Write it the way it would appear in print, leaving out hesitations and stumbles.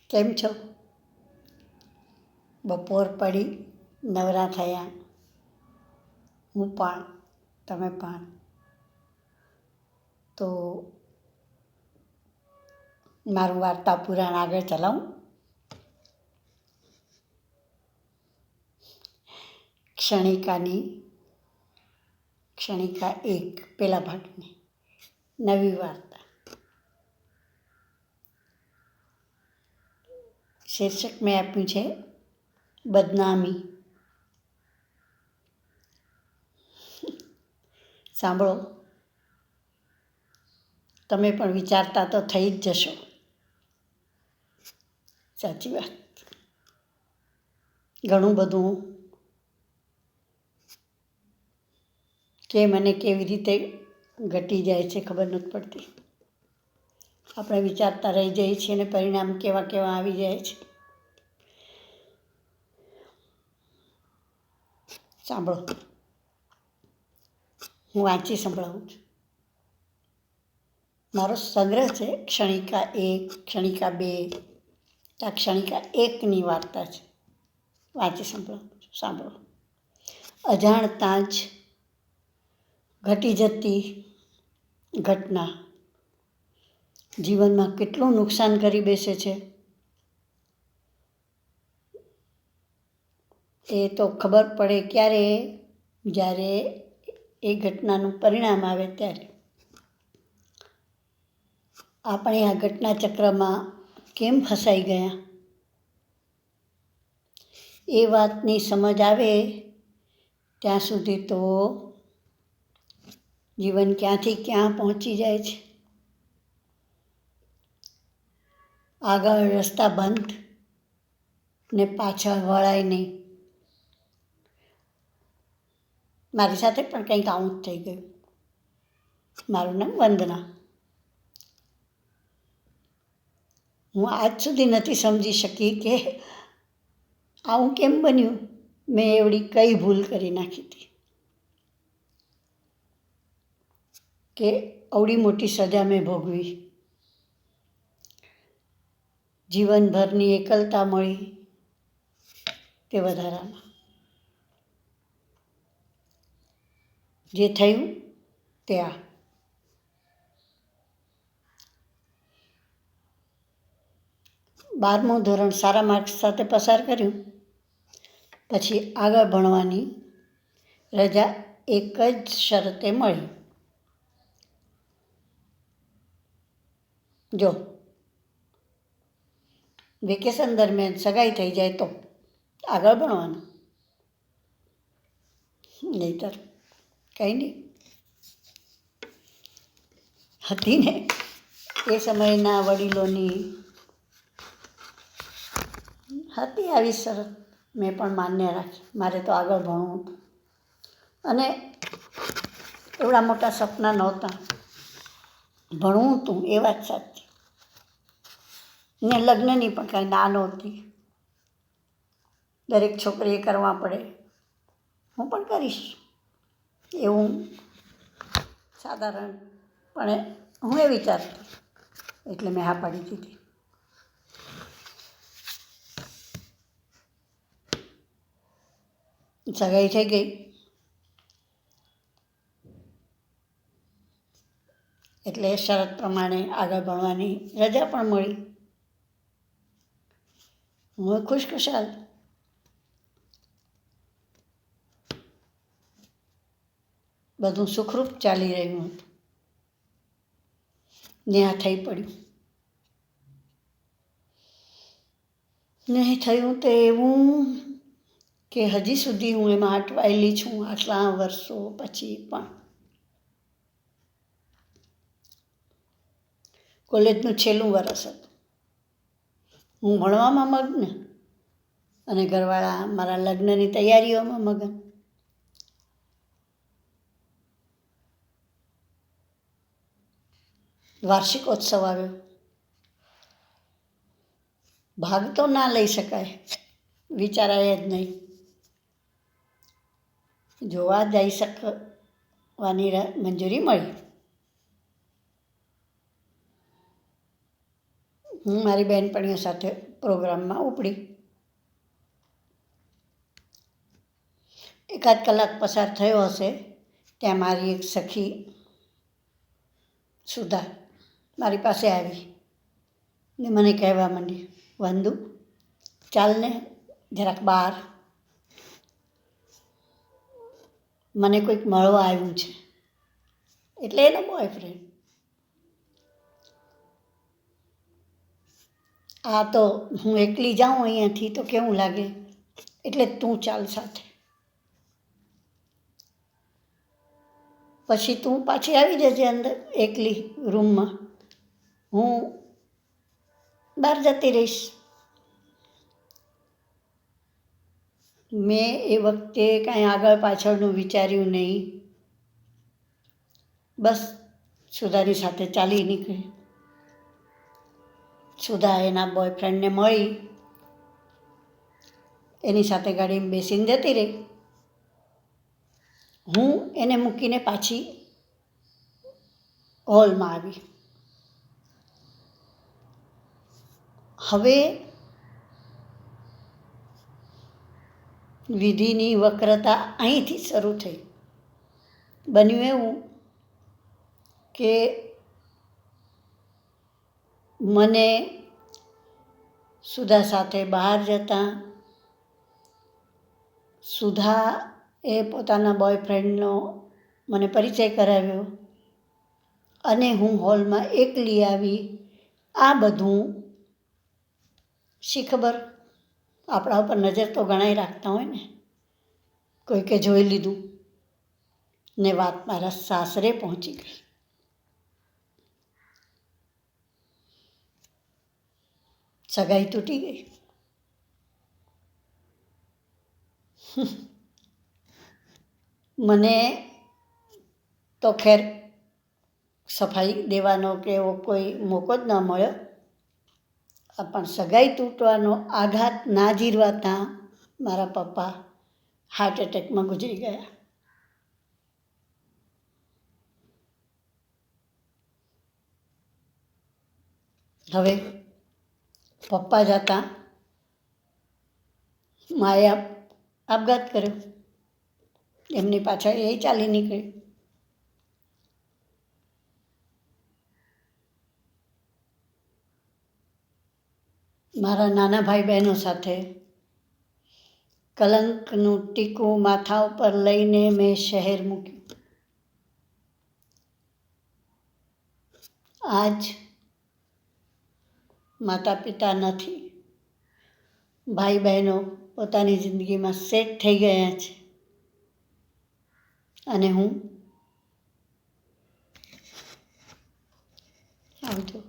કેમ છો? બપોર પડી, નવરા થયા. હું પણ, તમે પણ. તો મારું વાર્તા પુરાણ આગળ ચલાવું. ક્ષણિકા 1 પહેલા ભાગની નવી વાર્તા. શીર્ષક મેં આપ્યું છે બદનામી. સાંભળો, તમે પણ વિચારતા તો થઈ જ જશો. સાચી વાત. ઘણું બધું કે મને કેવી રીતે ઘટી જાય છે ખબર નથી પડતી. આપણે વિચારતા રહી જઈએ છીએ અને પરિણામ કેવા કેવા આવી જાય છે. સાંભળો, હું વાંચી સંભળાવું છું. મારો સંગ્રહ છે ક્ષણિકા 1, ક્ષણિકા 2, આ ક્ષણિકા 1ની વાર્તા છે. વાંચી સંભળાવું છું, સાંભળો. અજાણતાં જ ઘટી જતી ઘટના જીવનમાં કેટલું નુકસાન કરી બેસે છે એ તો ખબર પડે ક્યારે, જ્યારે એ ઘટનાનું પરિણામ આવે ત્યારે. આપણે આ ઘટના ચક્રમાં કેમ ફસાઈ ગયા એ વાતની સમજ આવે ત્યાં સુધી તો જીવન ક્યાંથી ક્યાં પહોંચી જાય છે. આગળ રસ્તા બંધ ને પાછળ વળાય નહીં. મારી સાથે પણ કંઈક આવું જ થઈ ગયું. મારું નામ વંદના. હું આજ સુધી નથી સમજી શકી કે આવું કેમ બન્યું. મેં એવડી કઈ ભૂલ કરી નાખી હતી કે અવડી મોટી સજા મેં ભોગવી. જીવનભરની એકલતા મળી તે વધારામાં. જે થયું તે આ. 12મું ધોરણ સારા માર્ક્સ સાથે પસાર કર્યું. પછી આગળ ભણવાની રજા એક જ શરતે મળી. જો વેકેશન દરમિયાન સગાઈ થઈ જાય તો આગળ ભણવાનું, નહીંતર કંઈ નહીં. હતી ને એ સમયના વડીલોની હતી આવી શરત, મેં પણ માન્ય રાખી. મારે તો આગળ ભણવું હતું અને એવડા મોટા સપના નહોતા. ભણવું હતું એ વાત સાચી, ને લગ્નની પણ કાંઈ ના નહોતી. દરેક છોકરીએ કરવા પડે, હું પણ કરીશ એવું સાધારણપણે હું એ વિચારતી. એટલે મેં હા પાડી દીધી. સગાઈ થઈ ગઈ એટલે શરત પ્રમાણે આગળ ભણવાની રજા પણ મળી. હું ખુશખુશાલ. બધું સુખરૂપ ચાલી રહ્યું હતું ને આ થઈ પડ્યું. નહીં થયું તો એવું કે હજી સુધી હું એમાં અટવાયેલી છું. આટલા વર્ષો પછી પણ. કોલેજનું છેલ્લું વરસ હતું. હું ભણવામાં મગ્ન અને ઘરવાળા મારા લગ્નની તૈયારીઓમાં મગન. વાર્ષિકોત્સવ આવ્યો. ભાગ તો ના લઈ શકાય, વિચારાય જ નહીં. જોવા જઈ શકવાની મંજૂરી મળી. હું મારી બહેનપણીઓ સાથે પ્રોગ્રામમાં ઉપડી. એકાદ કલાક પસાર થયો હશે ત્યાં મારી એક સખી સુધા મારી પાસે આવી ને મને કહેવા માંડી, વંદુ ચાલને જરાક બહાર, મને કોઈક મળવા આવ્યું છે. એટલે એનો બોયફ્રેન્ડ. આ તો હું એકલી જાઉં અહીંયાથી તો કેવું લાગે, એટલે તું ચાલ સાથે. પછી તું પાછી આવી જજે અંદર એકલી રૂમમાં, હું બહાર જતી રહીશ. મેં એ વખતે કાંઈ આગળ પાછળનું વિચાર્યું નહીં, બસ સુધાની સાથે ચાલી નીકળી. સુધા એના બોયફ્રેન્ડને મળી, એની સાથે ગાડીમાં બેસીને જતી રહી. હું એને મૂકીને પાછી હોલમાં આવી. હવે વિધિની વક્રતા અહીંથી શરૂ થઈ. બન્યું એવું કે મને સુધા સાથે બહાર જતાં સુધાએ પોતાના બોયફ્રેન્ડનો મને પરિચય કરાવ્યો અને હું હોલમાં એકલી આવી. આ બધું શી ખબર, આપણા ઉપર નજર તો ઘણાય રાખતા હોય ને, કોઈકે જોઈ લીધું ને વાત મારા સાસરે પહોંચી ગઈ. સગાઈ તૂટી ગઈ. મને તો ખેર સફાઈ દેવાનો કે એવો કોઈ મોકો જ ન મળ્યો, પણ સગાઈ તૂટવાનો આઘાત ના જીરવાતાં મારા પપ્પા હાર્ટ એટેકમાં ગુજરી ગયા. હવે પપ્પા જતાં માએ આપઘાત કર્યો, એમની પાછળ એ ચાલી નીકળી. મારા નાના ભાઈ બહેનો સાથે કલંકનું ટીકું માથા ઉપર લઈને મેં શહેર મૂક્યું. આજ માતા પિતા નથી, ભાઈ બહેનો પોતાની જિંદગીમાં સેટ થઈ ગયા છે અને હું આવજો.